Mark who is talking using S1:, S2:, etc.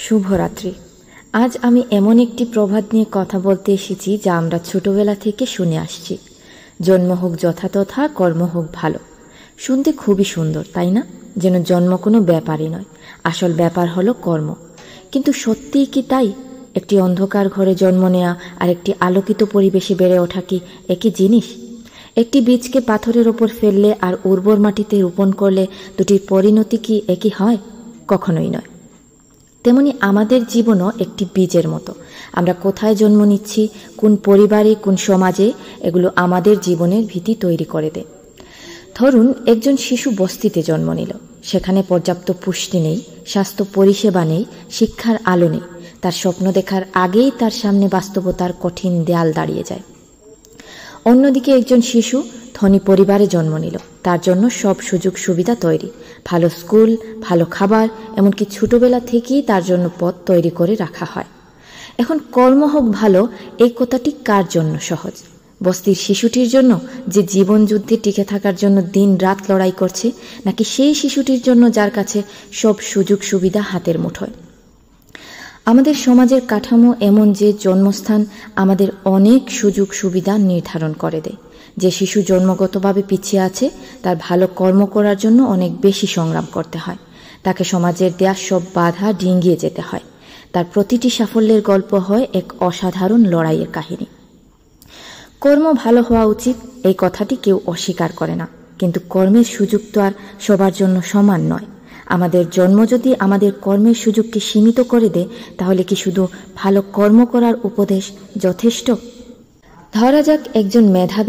S1: শুভরাত্রি। আজ আমি এমন একটি প্রবাদ নিয়ে কথা বলতে এসেছি যা আমরা ছোটবেলা থেকে শুনে আসছি। জন্ম হোক যথাতথা, কর্ম হোক ভালো। শুনতে খুবই সুন্দর, তাই না? যেন জন্ম কোনো ব্যাপারই নয়, আসল ব্যাপার হলো কর্ম। কিন্তু সত্যিই কি তাই? একটি অন্ধকার ঘরে জন্ম নেওয়া আর একটি আলোকিত পরিবেশে বেড়ে ওঠা কি একই জিনিস? একটি বীজকে পাথরের ওপর ফেললে আর উর্বর মাটিতে রোপণ করলে দুটির পরিণতি কি একই হয়? কখনোই নয়। তেমনি আমাদের জীবনও একটি বীজের মতো। আমরা কোথায় জন্ম নিচ্ছি, কোন পরিবারে, কোন সমাজে, এগুলো আমাদের জীবনের ভিত্তি তৈরি করে দেয়। ধরুন, একজন শিশু বস্তিতে জন্ম নিল। সেখানে পর্যাপ্ত পুষ্টি নেই, স্বাস্থ্য পরিষেবা নেই, শিক্ষার আলো নেই। তার স্বপ্ন দেখার আগেই তার সামনে বাস্তবতার কঠিন দেয়াল দাঁড়িয়ে যায়। অন্যদিকে একজন শিশু ধনী পরিবারে জন্ম নিল। তার জন্য সব সুযোগ সুবিধা তৈরি, ভালো স্কুল, ভালো খাবার, এমনকি ছোটবেলা থেকেই তার জন্য পথ তৈরি করে রাখা হয়। এখন কর্ম হোক ভালো, এই কথাটি কার জন্য সহজ? বস্তির শিশুটির জন্য, যে জীবন যুদ্ধে টিকে থাকার জন্য দিন রাত লড়াই করছে, নাকি সেই শিশুটির জন্য যার কাছে সব সুযোগ সুবিধা হাতের মুঠোয়? আমাদের সমাজের কাঠামো এমন যে জন্মস্থান আমাদের অনেক সুযোগ সুবিধা নির্ধারণ করে দেয়। যে শিশু জন্মগতভাবে পিছিয়ে আছে, তার ভালো কর্ম করার জন্য অনেক বেশি সংগ্রাম করতে হয়। তাকে সমাজের দেয়া সব বাধা ডিঙ্গিয়ে যেতে হয়। তার প্রতিটি সাফল্যের গল্প হয় এক অসাধারণ লড়াইয়ের কাহিনী। কর্ম ভালো হওয়া উচিত, এই কথাটি কেউ অস্বীকার করে না। কিন্তু কর্মের সুযোগ তো আর সবার জন্য সমান নয়। আমাদের জন্ম যদি আমাদের কর্মের সুযোগকে সীমিত করে দেয়, তাহলে কি শুধু ভালো কর্ম করার উপদেশ যথেষ্ট? ধরা যাক একজন মেধাবী